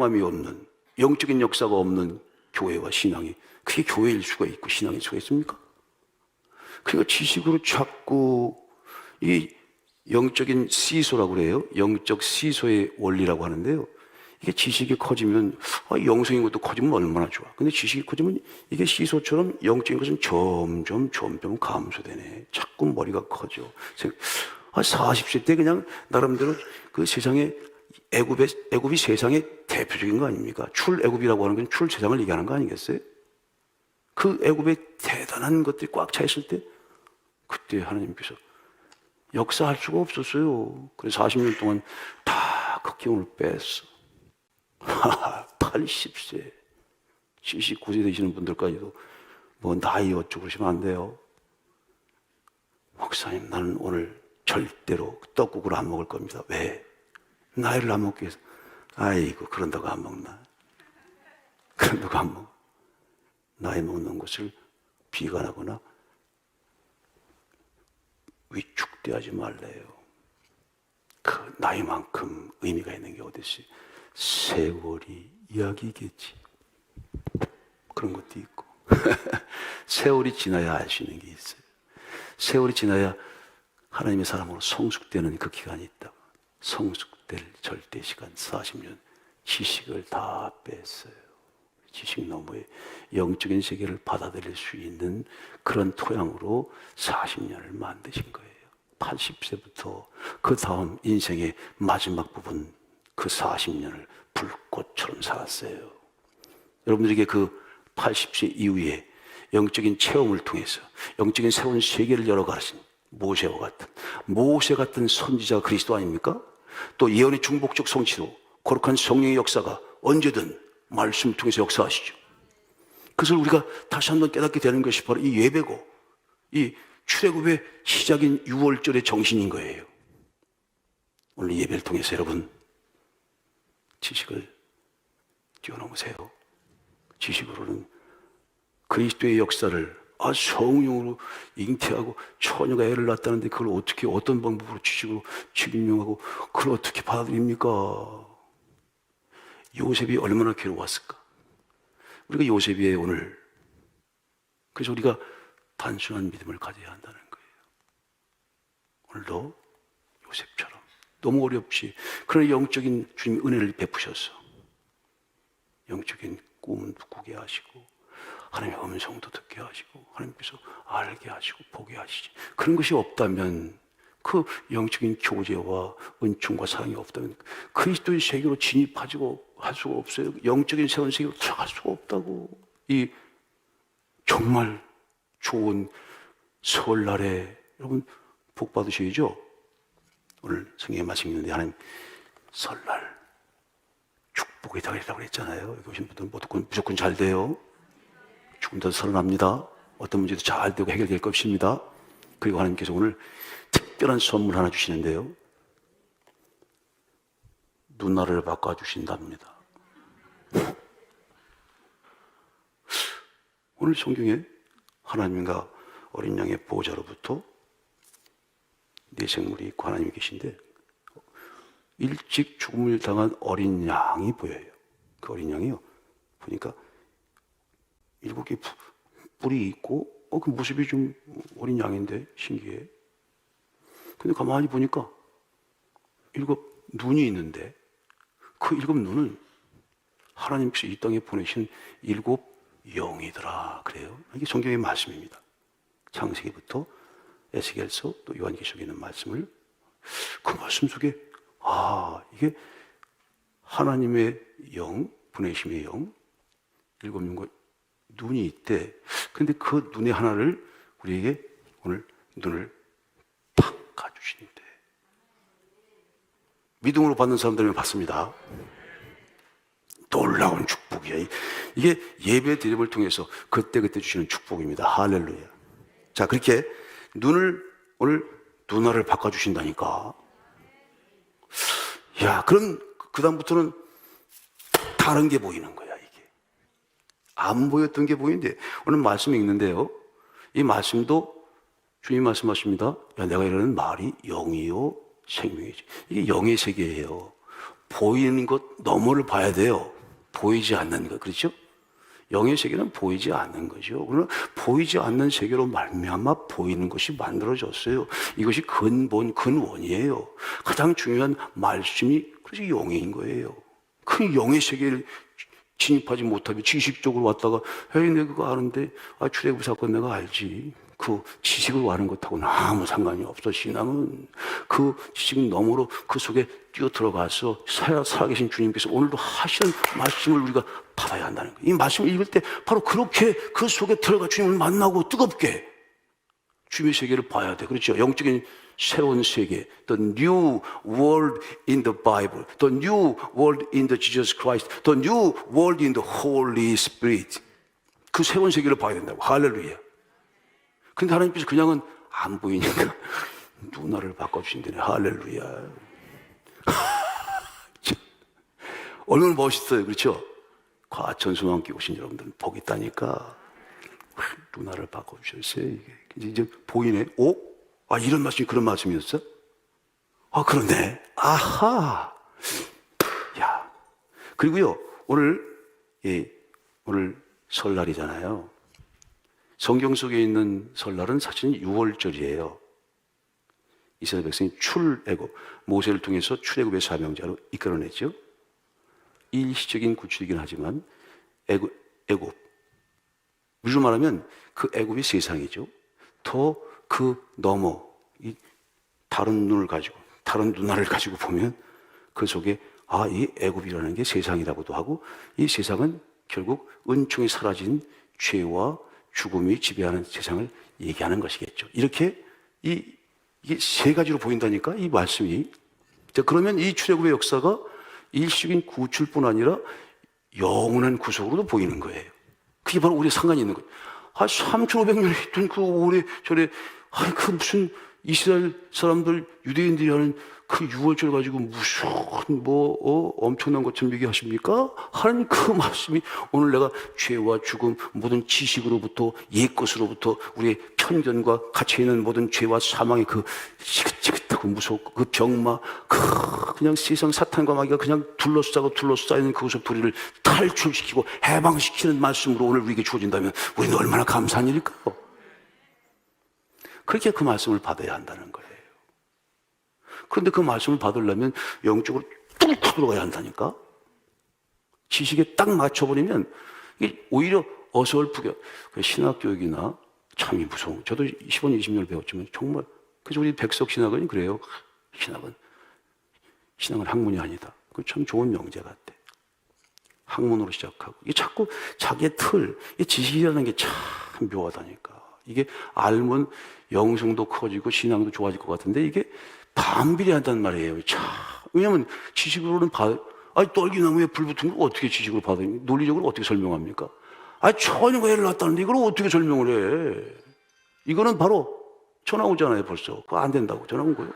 경험이 없는, 영적인 역사가 없는 교회와 신앙이, 그게 교회일 수가 있고 신앙일 수가 있습니까? 그러니까 지식으로 자꾸 이 영적인 시소라고 그래요. 영적 시소의 원리라고 하는데요. 이게 지식이 커지면 영성인 것도 커지면 얼마나 좋아. 근데 지식이 커지면 이게 시소처럼 영적인 것은 점점 감소되네. 자꾸 머리가 커져. 40세 때 그냥 나름대로 그 세상에 애굽이 세상의 대표적인 거 아닙니까? 출애굽이라고 하는 건 출세상을 얘기하는 거 아니겠어요? 그 애굽의 대단한 것들이 꽉 차 있을 때 그때 하나님께서 역사할 수가 없었어요. 그래서 40년 동안 다 그 기운을 뺐어. 80세 79세 되시는 분들까지도 뭐 나이 어쩌고 그러시면 안 돼요. 목사님, 나는 오늘 절대로 떡국을 안 먹을 겁니다. 왜? 나이를 안 먹기 위해서. 아이고, 그런다고 안 먹나? 그런다고 안 먹어. 나이 먹는 것을 비관하거나 위축되하지 말래요. 그 나이만큼 의미가 있는 게 어디 있어요? 세월이 이야기겠지. 그런 것도 있고. 세월이 지나야 알 수 있는 게 있어요. 세월이 지나야 하나님의 사람으로 성숙되는 그 기간이 있다고. 성숙될 절대 시간 40년. 지식을 다 뺐어요. 지식 너머에 영적인 세계를 받아들일 수 있는 그런 토양으로 40년을 만드신 거예요. 80세부터 그 다음 인생의 마지막 부분, 그 40년을 불꽃처럼 살았어요. 여러분들에게 그 80세 이후에 영적인 체험을 통해서 영적인 새로운 세계를 열어가신 모세 같은 선지자가 그리스도 아닙니까? 또 예언의 중복적 성취로 거룩한 성령의 역사가 언제든 말씀을 통해서 역사하시죠. 그것을 우리가 다시 한번 깨닫게 되는 것이 바로 이 예배고, 이 출애굽의 시작인 6월절의 정신인 거예요. 오늘 예배를 통해서 여러분 지식을 뛰어넘으세요. 지식으로는 그리스도의 역사를 성령으로 잉태하고 처녀가 애를 낳았다는데 그걸 어떻게 어떤 방법으로 지식으로 증명하고 그걸 어떻게 받아들입니까? 요셉이 얼마나 괴로웠을까? 우리가 요셉이에요 오늘. 그래서 우리가 단순한 믿음을 가져야 한다는 거예요. 오늘도 요셉처럼 너무 어렵지. 그러나 영적인 주님의 은혜를 베푸셔서 영적인 꿈은 꾸게 하시고 하나님의 음성도 듣게 하시고 하나님께서 알게 하시고 보게 하시지. 그런 것이 없다면, 그 영적인 교제와 은총과 사랑이 없다면 그리스도의 세계로 진입하지고 할 수가 없어요. 영적인 새로운 세계로 들어갈 수가 없다고. 이 정말 좋은 설날에 여러분 복 받으셔야죠. 오늘 성경에 말씀이 있는데 하나님 설날 축복의 달이라고 그랬잖아요. 여기 오신 분들은 무조건 잘 돼요. 조금 살아납니다. 어떤 문제도 잘 되고 해결될 것입니다. 그리고 하나님께서 오늘 특별한 선물 하나 주시는데요. 누나를 바꿔주신답니다. 오늘 성경에 하나님과 어린 양의 보호자로부터 네 생물이 있고 하나님이 계신데 일찍 죽음을 당한 어린 양이 보여요. 그 어린 양이요. 보니까 7개 뿔이 있고 그 모습이 좀 어린 양인데 신기해. 근데 가만히 보니까 7 눈이 있는데 그 7 눈은 하나님께서 이 땅에 보내신 7 영이더라 그래요. 이게 성경의 말씀입니다. 창세기부터 에스겔서 또 요한계시록에 있는 말씀을 그 말씀 속에 이게 하나님의 영, 보내심의 영 7 영과 눈이 있대. 근데 그 눈의 하나를 우리에게 오늘 눈을 바꿔주시는데 믿음으로 받는 사람들은 받습니다. 놀라운 축복이야. 이게 예배 드림을 통해서 그때그때 주시는 축복입니다. 할렐루야. 자, 그렇게 눈을 오늘 눈알을 바꿔주신다니까. 야, 그럼 그 다음부터는 다른 게 보이는 거야. 이게 안 보였던 게 보이는데 오늘 말씀이 있는데요, 이 말씀도 주님 말씀하십니다. 야, 내가 이러는 말이 영이요 생명이지. 이게 영의 세계예요. 보이는 것 너머를 봐야 돼요. 보이지 않는 것, 그렇죠? 영의 세계는 보이지 않는 거죠. 그러나 보이지 않는 세계로 말미암아 보이는 것이 만들어졌어요. 이것이 근본, 근원이에요. 가장 중요한 말씀이 그래서 영인 거예요. 그 영의 세계를 진입하지 못하면 지식적으로 왔다가 에이 내가 그거 아는데 출애굽 사건 내가 알지. 그 지식으로 아는 것하고는 아무 상관이 없어. 신앙은 그 지식 너머로 그 속에 뛰어 들어가서 살아계신 주님께서 오늘도 하시는 말씀을 우리가 받아야 한다는 거예요. 이 말씀을 읽을 때 바로 그렇게 그 속에 들어가 주님을 만나고 뜨겁게 주님의 세계를 봐야 돼. 그렇죠? 영적인 새로운 세계, the new world in the Bible, the new world in the Jesus Christ, the new world in the Holy Spirit. 그 새로운 세계를 봐야 된다고. 할렐루야. 근데 하나님께서 그냥은 안 보이니까 누나를 바꿔주신다네. 할렐루야. 얼마나 멋있어요. 그렇죠? 과천수만 함께 오신 여러분들은 복 있다니까. 누나를 바꿔주셨어요. 이게 이제 보이네. 오? 이런 말씀이 그런 말씀이었어? 그런데. 아하. 야. 그리고요, 오늘 설날이잖아요. 성경 속에 있는 설날은 사실 6월절이에요. 이스라엘 백성이 출애굽, 모세를 통해서 출애굽의 사명자로 이끌어냈죠. 일시적인 구출이긴 하지만 애굽, 우리로 말하면 그 애굽이 세상이죠. 더 그 너머, 이 다른 눈을 가지고, 다른 누나를 가지고 보면 그 속에 이 애굽이라는 게 세상이라고도 하고, 이 세상은 결국 은총이 사라진 죄와 죽음이 지배하는 세상을 얘기하는 것이겠죠. 이렇게 이게 세 가지로 보인다니까, 이 말씀이. 자, 그러면 이 출애굽의 역사가 일시적인 구출뿐 아니라 영원한 구속으로도 보이는 거예요. 그게 바로 우리의 상관이 있는 거예요. 3,500년 있던 그 오래전에 그 무슨 이스라엘 사람들, 유대인들이 하는 그 6월절 가지고 무슨 엄청난 것처럼 얘기하십니까? 하나님 그 말씀이 오늘 내가 죄와 죽음, 모든 지식으로부터, 옛것으로부터 우리의 편견과 갇혀있는 모든 죄와 사망의 그 지긋지긋하고 무섭고 그 병마, 그냥 세상 사탄과 마귀가 그냥 둘러싸이는 그것을 우리를 탈출시키고 해방시키는 말씀으로 오늘 우리에게 주어진다면 우리는 얼마나 감사한 일일까요? 그렇게 그 말씀을 받아야 한다는 거예요. 그런데 그 말씀을 받으려면 영적으로 뚝 들어가야 한다니까? 지식에 딱 맞춰버리면 이게 오히려 어설프게, 신학교육이나 참이 무서워. 저도 10원, 20년을 배웠지만 정말, 그래서 우리 백석 신학은 그래요. 신학은 학문이 아니다. 그 참 좋은 명제 같아. 학문으로 시작하고. 이게 자꾸 자기의 틀, 이 지식이라는 게 참 묘하다니까. 이게 알면 영성도 커지고 신앙도 좋아질 것 같은데 이게 반비례한단 말이에요. 참. 왜냐면 지식으로는 떨기나무에 불 붙은 걸 어떻게 지식으로 받으니? 논리적으로 어떻게 설명합니까? 천여가 해를 낳았다는데 이걸 어떻게 설명을 해? 이거는 바로 전화 오잖아요, 벌써. 그거 안 된다고 전화 온 거예요.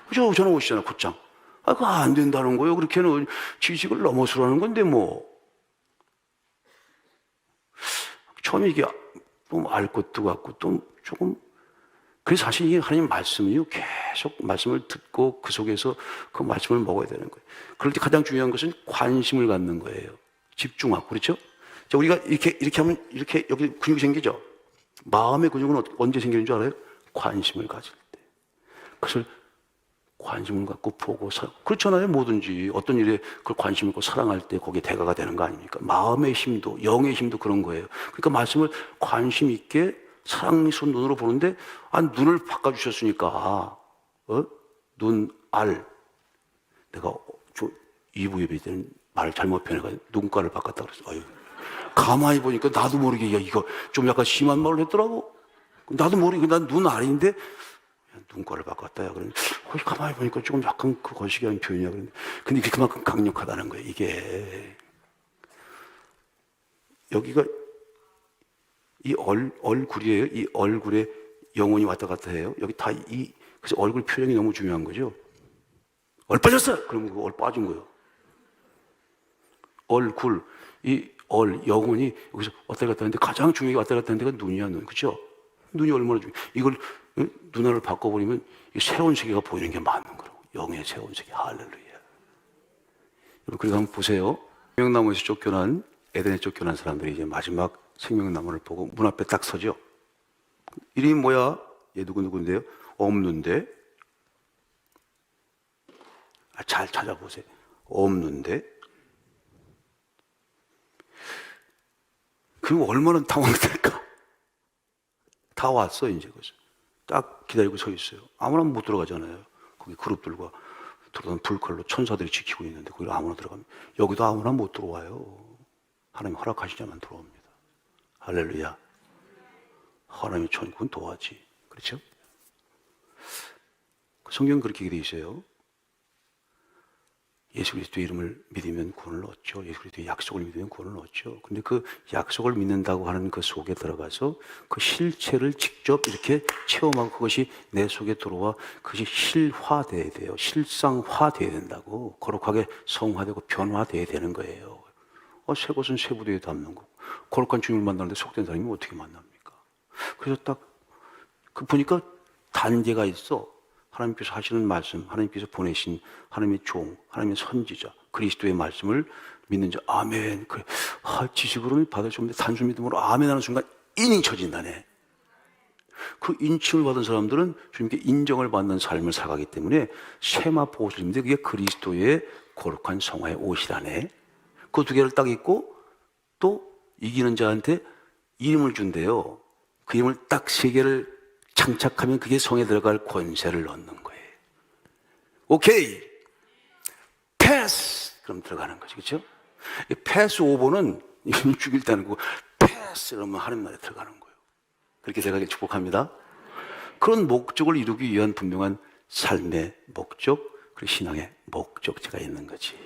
그죠? 전화 오시잖아, 곧장. 그거 안 된다는 거예요. 그렇게는 지식을 넘어서라는 건데 뭐. 처음에 이게 좀 알 것도 같고 또 조금, 그래서 사실 이게 하나님 말씀이요. 계속 말씀을 듣고 그 속에서 그 말씀을 먹어야 되는 거예요. 그럴 때 가장 중요한 것은 관심을 갖는 거예요. 집중하고, 그렇죠? 자, 우리가 이렇게 하면 이렇게 여기 근육이 생기죠? 마음의 근육은 언제 생기는 줄 알아요? 관심을 가질 때. 그것을 관심을 갖고 보고, 그렇잖아요. 뭐든지 어떤 일에 그걸 관심을 갖고 사랑할 때 거기에 대가가 되는 거 아닙니까? 마음의 힘도, 영의 힘도 그런 거예요. 그러니까 말씀을 관심 있게 사랑스러운 눈으로 보는데, 눈을 바꿔주셨으니까, 눈, 알. 내가, 이부 예배 때는 말을 잘못 표현해가지고 눈가를 바꿨다 그랬어. 가만히 보니까 나도 모르게, 이거 좀 약간 심한 말을 했더라고. 나도 모르게, 난 눈, 알인데, 눈가를 바꿨다. 그러니, 가만히 보니까 조금 약간 그 거시기한 표현이야. 근데 이게 그만큼 강력하다는 거예요, 이게. 여기가, 이 얼굴이에요. 이 얼굴에 영혼이 왔다 갔다 해요. 여기 다 그래서 얼굴 표정이 너무 중요한 거죠. 얼 빠졌어! 그러면 그 얼 빠진 거예요. 얼굴, 영혼이 여기서 왔다 갔다 하는데 가장 중요하게 왔다 갔다 하는 데가 눈이야, 눈. 그죠? 눈이 얼마나 중요해. 이걸, 눈알을 바꿔버리면 새로운 세계가 보이는 게 맞는 거라고. 영의 새로운 세계. 할렐루야. 그리고 한번 보세요. 생명나무에서 쫓겨난, 에덴에 쫓겨난 사람들이 이제 마지막 생명나무를 보고 문 앞에 딱 서죠. 이름이 뭐야? 얘 누구인데요? 없는데? 잘 찾아보세요. 없는데? 그리고 얼마나 당황될까? 다 왔어, 이제. 딱 기다리고 서 있어요. 아무나 못 들어가잖아요. 거기 그룹들과 들어가면 불칼로 천사들이 지키고 있는데 거기로 아무나 들어가면, 여기도 아무나 못 들어와요. 하나님 허락하시자만 들어옵니다. 할렐루야. 하나님의 천국은 도하지. 그렇죠? 성경은 그렇게 되어 있어요. 예수 그리스도의 이름을 믿으면 구원을 얻죠. 예수 그리스도의 약속을 믿으면 구원을 얻죠. 근데 그 약속을 믿는다고 하는 그 속에 들어가서 그 실체를 직접 이렇게 체험하고 그것이 내 속에 들어와 그것이 실화되어야 돼요. 실상화되어야 된다고. 거룩하게 성화되고 변화되어야 되는 거예요. 새 것은 새 부대에 담는 거고, 거룩한 주님을 만나는데 속된 사람이 어떻게 만납니까? 그래서 딱 보니까 단계가 있어. 하나님께서 하시는 말씀, 하나님께서 보내신 하나님의 종, 하나님의 선지자, 그리스도의 말씀을 믿는 자, 아멘. 그래. 지식으로는 받을 수 없는데 단순 믿음으로 아멘 하는 순간 인이 쳐진다네. 그 인칭을 받은 사람들은 주님께 인정을 받는 삶을 살아가기 때문에 세마포 옷을 입는데 그게 그리스도의 거룩한 성화의 옷이라네. 그 두 개를 딱 입고 또 이기는 자한테 이름을 준대요. 그 이름을 딱 세 개를 장착하면 그게 성에 들어갈 권세를 얻는 거예요. 오케이, 패스! 그럼 들어가는 거죠. 그렇죠? 패스 오버는 죽일다는 거고, 패스! 그러면 하나님 나라에 들어가는 거예요. 그렇게 생각해 축복합니다. 그런 목적을 이루기 위한 분명한 삶의 목적, 그리고 신앙의 목적지가 있는 거지.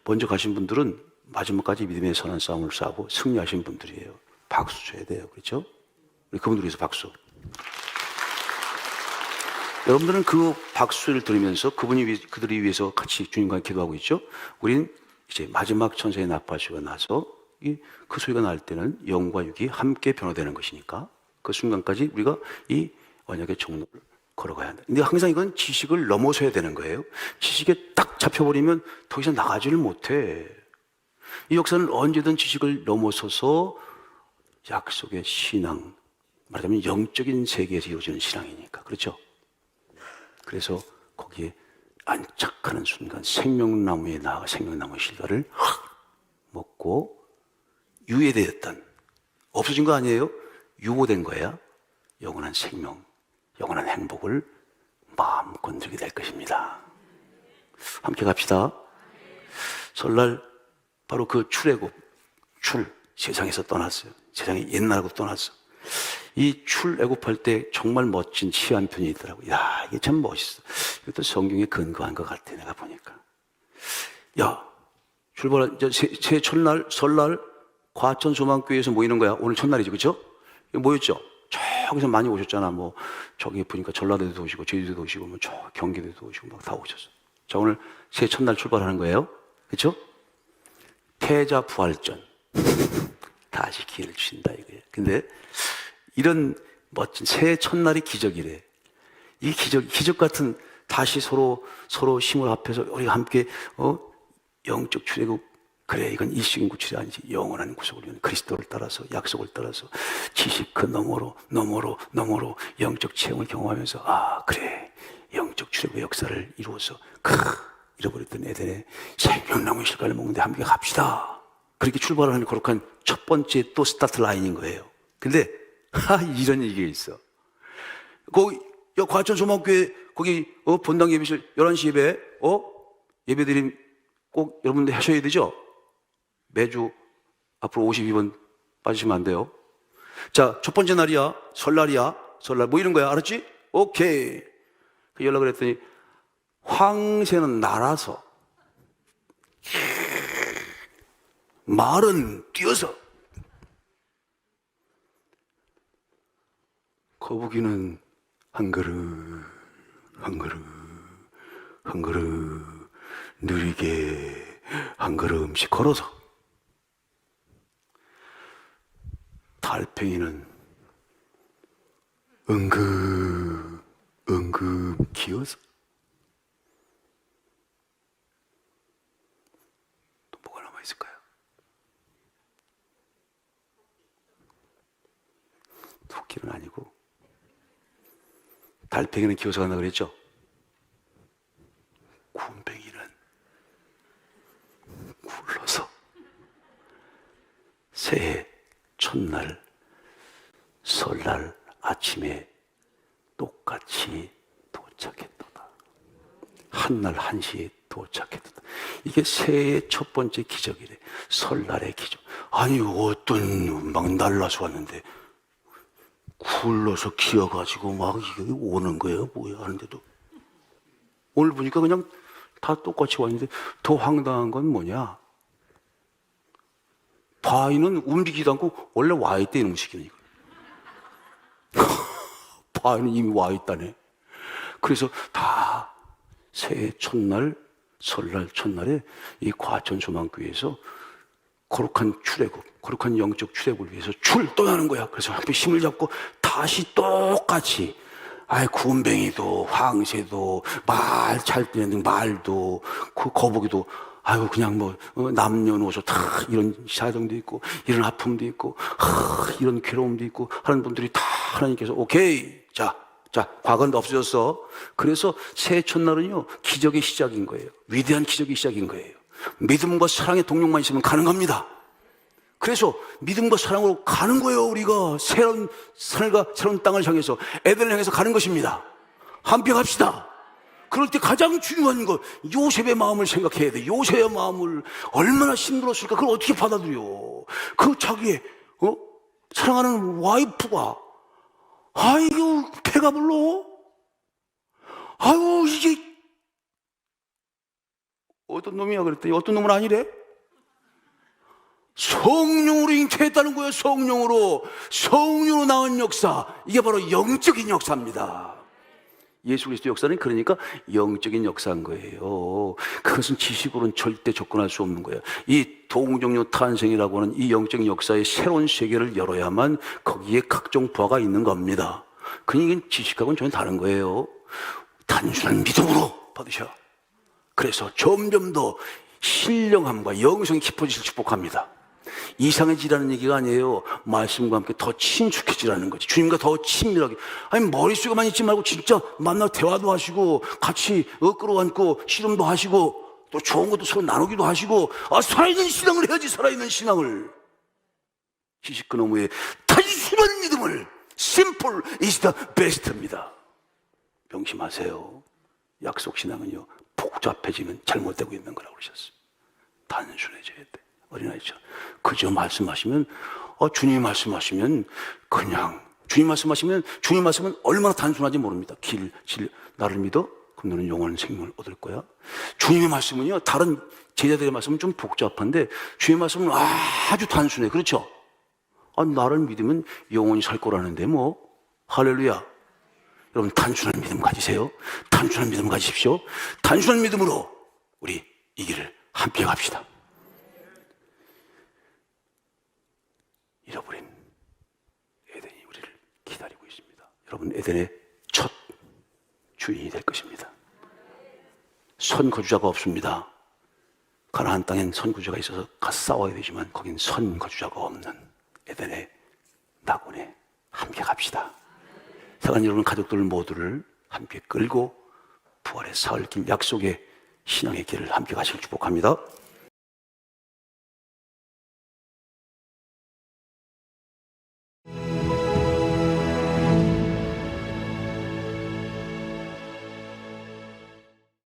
먼저 가신 분들은 마지막까지 믿음의 선한 싸움을 싸고 승리하신 분들이에요. 박수 쳐야 돼요. 그렇죠? 우리 그분들 위해서 박수. 여러분들은 그 박수를 들으면서 그들이 위해서 같이 주님과 기도하고 있죠. 우린 이제 마지막 천사의 나팔소리가 나서 그 소리가 날 때는 영과 육이 함께 변화되는 것이니까 그 순간까지 우리가 이 언약의 종로를 걸어가야 한다. 근데 항상 이건 지식을 넘어서야 되는 거예요. 지식에 딱 잡혀버리면 더 이상 나가지를 못해. 이 역사는 언제든 지식을 넘어서서 약속의 신앙, 말하자면 영적인 세계에서 이루어지는 신앙이니까. 그렇죠? 그래서 거기에 안착하는 순간 생명나무에 나아가 생명나무의 실과를 먹고 유예되었던, 없어진 거 아니에요? 유보된 거야. 영원한 생명, 영원한 행복을 마음껏 누리게 될 것입니다. 함께 갑시다. 설날 바로 그 출애굽, 세상에서 떠났어요. 세상이 옛날하고 떠났어. 이 출애굽할 때 정말 멋진 시 한 편이 있더라고요. 야, 이게 참 멋있어. 이것도 성경에 근거한 것 같아, 내가 보니까. 야, 출발한 새 첫날, 설날 과천소망교회에서 모이는 거야. 오늘 첫날이지, 그렇죠? 모였죠? 저기서 많이 오셨잖아. 뭐 저기 보니까 전라도에도 오시고 제주도에도 오시고 뭐 저 경기도에도 오시고 막 다 오셨어. 자, 오늘 새 첫날 출발하는 거예요. 그렇죠? 패자 부활전. 다시 기회를 주신다 이거예요. 근데 이런 멋진 새해 첫날이 기적이래. 이 기적 같은 다시 서로 힘을 합해서 우리가 함께 영적 출애굽, 그래 이건 일시적인 구출이 아니지. 영원한 구속을 위한 그리스도를 따라서 약속을 따라서 지식 그 너머로 영적 체험을 경험하면서 아 그래 영적 출애굽의 역사를 이루어서 잃어버렸던 에덴의 생명나무의 실과를 먹는데 함께 갑시다. 그렇게 출발하는 거룩한 첫 번째 또 스타트 라인인 거예요. 근데 이런 얘기가 있어. 거기 과천소망교회 거기 본당 예배실 11시 예배 예배드림 꼭 여러분들 하셔야 되죠? 매주 앞으로 52번 빠지시면 안 돼요. 자, 첫 번째 날이야. 설날이야. 설날 뭐 이런 거야. 알았지? 오케이. 그 연락을 했더니 황새는 날아서 말은 뛰어서 거북이는 한 그릇 느리게 한 걸음씩 걸어서 달팽이는 은금 기어서 달팽이는 기어서 간다 그랬죠? 구운뱅이는 굴러서 새해 첫날 설날 아침에 똑같이 도착했도다. 한날 1시에 도착했도다. 이게 새해의 첫 번째 기적이래. 설날의 기적. 아니 어떤 막 날라서 왔는데 굴러서 기어가지고 막 이게 오는 거예요. 뭐야 하는데도 오늘 보니까 그냥 다 똑같이 왔는데 더 황당한 건 뭐냐? 바위는 움직이지도 않고 원래 와 있대 이놈 시키는 이거. 바위는 이미 와 있다네. 그래서 다 새해 첫날 설날 첫날에 이 과천소망교회에서 거룩한 출애굽, 거룩한 영적 출애굽을 위해서 출동하는 거야. 그래서 한번 힘을 잡고 다시 똑같이 구운뱅이도 황새도 말 잘 뛰는 말도 그 거북이도 그냥 남녀노소 다 이런 사정도 있고 이런 아픔도 있고 이런 괴로움도 있고 하는 분들이 다 하나님께서 오케이 자 과거는 없어졌어. 그래서 새해 첫날은요 기적의 시작인 거예요. 위대한 기적의 시작인 거예요. 믿음과 사랑의 동력만 있으면 가능합니다. 그래서 믿음과 사랑으로 가는 거예요. 우리가 새로운 산과 새로운 땅을 향해서 에덴을 향해서 가는 것입니다. 함께 갑시다. 그럴 때 가장 중요한 것 요셉의 마음을 생각해야 돼. 요셉의 마음을 얼마나 힘들었을까. 그걸 어떻게 받아들여. 그 자기의 사랑하는 와이프가 이거 배가 불러. 이게 어떤 놈이야 그랬더니 어떤 놈은 아니래. 성령으로 잉태했다는 거예요. 성령으로 나온 역사. 이게 바로 영적인 역사입니다. 예수 그리스도 역사는 그러니까 영적인 역사인 거예요. 그것은 지식으로는 절대 접근할 수 없는 거예요. 이 동정녀 탄생이라고 하는 이 영적인 역사의 새로운 세계를 열어야만 거기에 각종 부하가 있는 겁니다. 그러니까 지식하고는 전혀 다른 거예요. 단순한 믿음으로 받으셔. 그래서 점점 더 신령함과 영성이 깊어지실 축복합니다. 이상해지라는 얘기가 아니에요. 말씀과 함께 더 친숙해지라는 거지. 주님과 더 친밀하게. 머릿속에만 있지 말고 진짜 만나 대화도 하시고 같이 끌어안고 씨름도 하시고 또 좋은 것도 서로 나누기도 하시고 살아있는 신앙을 해야지. 살아있는 신앙을. 지식 그 너머에 단순한 믿음을. Simple is the best입니다. 명심하세요. 약속 신앙은요 복잡해지면 잘못되고 있는 거라고 그러셨어요. 단순해져야 돼. 어린아이처럼 그저 말씀하시면 주님이 말씀하시면 그냥 주님 말씀은 얼마나 단순한지 모릅니다. 길 나를 믿어? 그럼 너는 영원한 생명을 얻을 거야. 주님의 말씀은요 다른 제자들의 말씀은 좀 복잡한데 주님의 말씀은 아주 단순해. 그렇죠? 나를 믿으면 영원히 살 거라는데 할렐루야. 여러분 단순한 믿음 가지세요. 단순한 믿음 가지십시오. 단순한 믿음으로 우리 이 길을 함께 갑시다. 잃어버린 에덴이 우리를 기다리고 있습니다. 여러분 에덴의 첫 주인이 될 것입니다. 선거주자가 없습니다. 가나안 땅엔 선거주자가 있어서 가서 싸워야 되지만 거긴 선거주자가 없는 에덴의 낙원에 함께 갑시다. 사랑하는 여러분 가족들 모두를 함께 끌고 부활의 사흘길 약속의 신앙의 길을 함께 가시길 축복합니다.